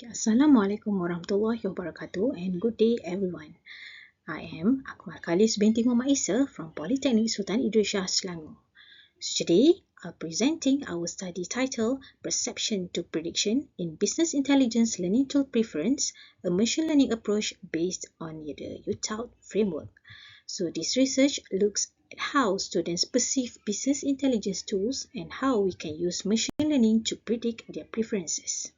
Assalamualaikum warahmatullahi wabarakatuh and good day everyone. I am Akmal Khalis binti Muhammad Isa from Polytechnic Sultan Idrisshah Selangor. So today I'm presenting our study title Perception to Prediction in Business Intelligence Learning Tool Preference, a machine learning approach based on the UTAUT framework. So this research looks at how students perceive business intelligence tools and how we can use machine learning to predict their preferences.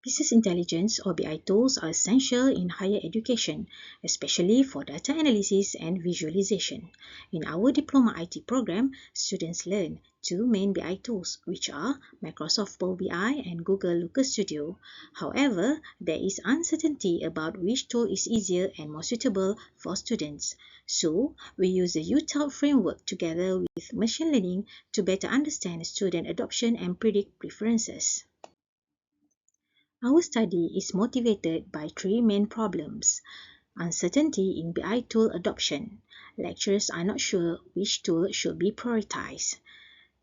Business intelligence or BI tools are essential in higher education, especially for data analysis and visualization. In our Diploma IT program, students learn two main BI tools, which are Microsoft Power BI and Google Looker Studio. However, there is uncertainty about which tool is easier and more suitable for students. So, we use the UTAUT framework together with machine learning to better understand student adoption and predict preferences. Our study is motivated by three main problems. Uncertainty in BI tool adoption. Lecturers are not sure which tool should be prioritized.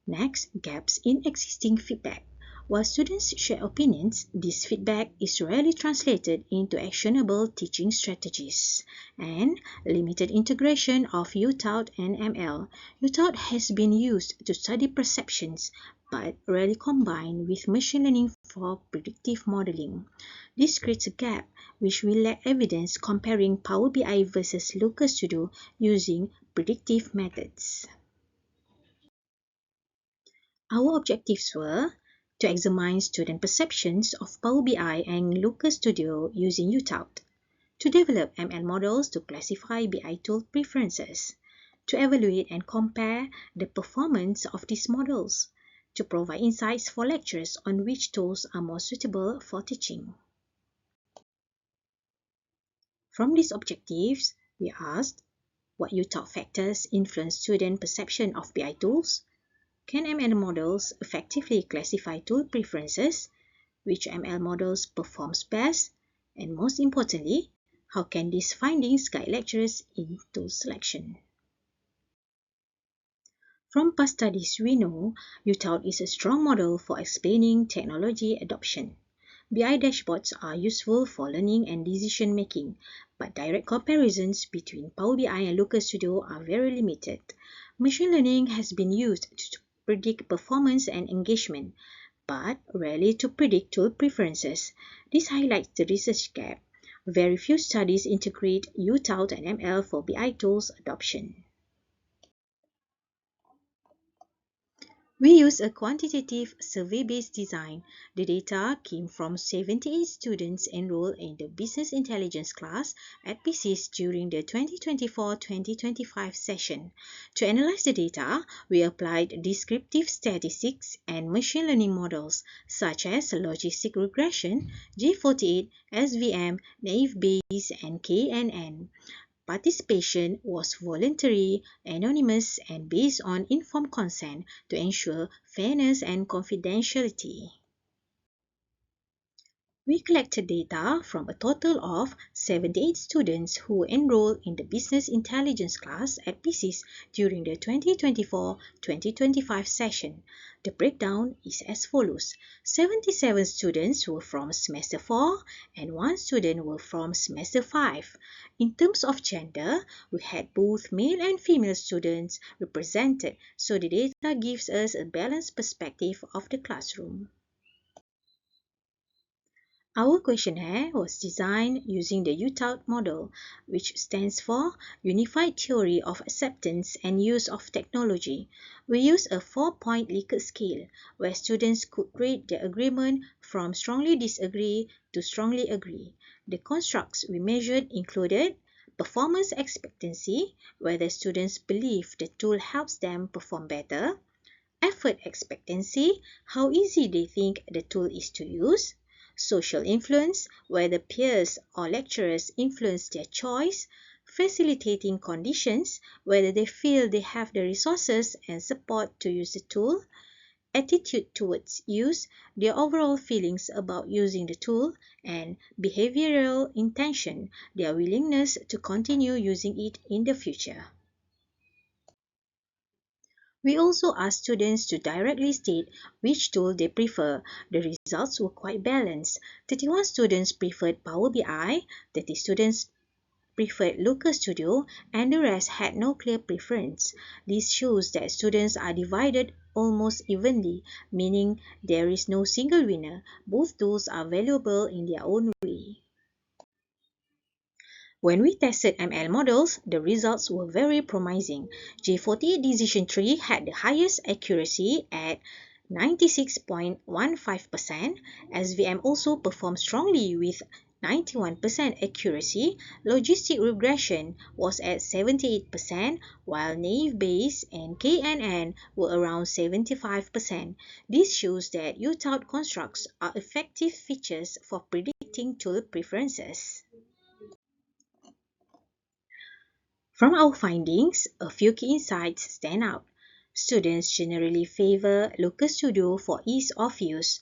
Next, gaps in existing feedback. While students share opinions, this feedback is rarely translated into actionable teaching strategies. And limited integration of UTAUT and ML. UTAUT has been used to study perceptions, but rarely combined with machine learning for predictive modeling. This creates a gap which will lack evidence comparing Power BI versus Looker Studio using predictive methods. Our objectives were to examine student perceptions of Power BI and Looker Studio using UTAUT, to develop ML models to classify BI tool preferences, to evaluate and compare the performance of these models, to provide insights for lecturers on which tools are more suitable for teaching. From these objectives, we asked what UTAUT factors influence student perception of BI tools. Can ML models effectively classify tool preferences? Which ML models performs best? And most importantly, how can these findings guide lecturers in tool selection? From past studies, we know UTAUT is a strong model for explaining technology adoption. BI dashboards are useful for learning and decision making, but direct comparisons between Power BI and Looker Studio are very limited. Machine learning has been used to predict performance and engagement, but rarely to predict tool preferences. This highlights the research gap. Very few studies integrate UTAUT and ML for BI tools adoption. We use a quantitative survey-based design. The data came from 78 students enrolled in the Business Intelligence class at PCs during the 2024-2025 session. To analyze the data, we applied descriptive statistics and machine learning models such as logistic regression, G48, SVM, naive Bayes, and KNN. Participation was voluntary, anonymous, and based on informed consent to ensure fairness and confidentiality. We collected data from a total of 78 students who enrolled in the Business Intelligence class at PCs during the 2024-2025 session. The breakdown is as follows. 77 students were from Semester 4 and 1 student were from Semester 5. In terms of gender, we had both male and female students represented, so the data gives us a balanced perspective of the classroom. Our questionnaire was designed using the UTAUT model, which stands for Unified Theory of Acceptance and Use of Technology. We used a 4-point Likert scale, where students could rate their agreement from strongly disagree to strongly agree. The constructs we measured included performance expectancy, whether students believe the tool helps them perform better, effort expectancy, how easy they think the tool is to use, social influence, whether peers or lecturers influence their choice, facilitating conditions, whether they feel they have the resources and support to use the tool, attitude towards use, their overall feelings about using the tool, and behavioral intention, their willingness to continue using it in the future. We also asked students to directly state which tool they prefer. The results were quite balanced. 31 students preferred Power BI, 30 students preferred Looker Studio, and the rest had no clear preference. This shows that students are divided almost evenly, meaning there is no single winner. Both tools are valuable in their own way. When we tested ML models, the results were very promising. J48 Decision Tree had the highest accuracy at 96.15%. SVM also performed strongly with 91% accuracy. Logistic regression was at 78%, while naive Bayes and KNN were around 75%. This shows that U-Tout constructs are effective features for predicting tool preferences. From our findings, a few key insights stand out. Students generally favor Looker Studio for ease of use.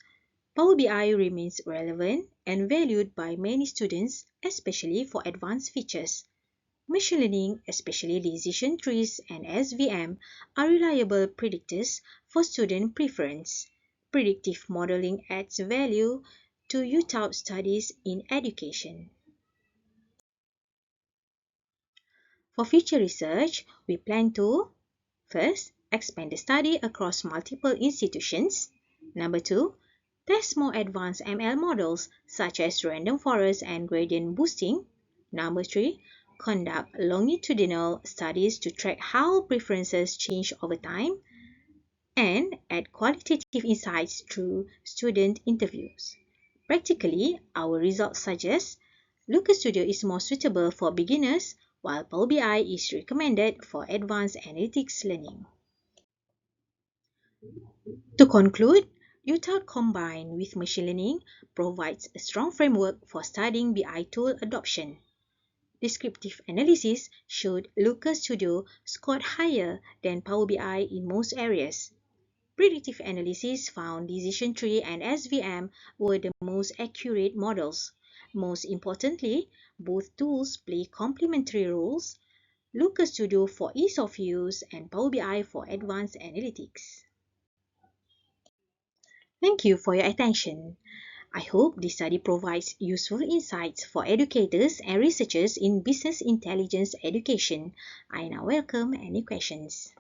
Power BI remains relevant and valued by many students, especially for advanced features. Machine learning, especially decision trees and SVM, are reliable predictors for student preference. Predictive modeling adds value to UTAUT studies in education. For future research, we plan to first, expand the study across multiple institutions. Number 2, test more advanced ML models such as random forest and gradient boosting. Number 3, conduct longitudinal studies to track how preferences change over time. And add qualitative insights through student interviews. Practically, our results suggest Looker Studio is more suitable for beginners, while Power BI is recommended for advanced analytics learning. To conclude, UTAUT combined with machine learning provides a strong framework for studying BI tool adoption. Descriptive analysis showed Looker Studio scored higher than Power BI in most areas. Predictive analysis found decision tree and SVM were the most accurate models. Most importantly, both tools play complementary roles, Looker Studio for ease of use and Power BI for advanced analytics. Thank you for your attention. I hope this study provides useful insights for educators and researchers in business intelligence education. I now welcome any questions.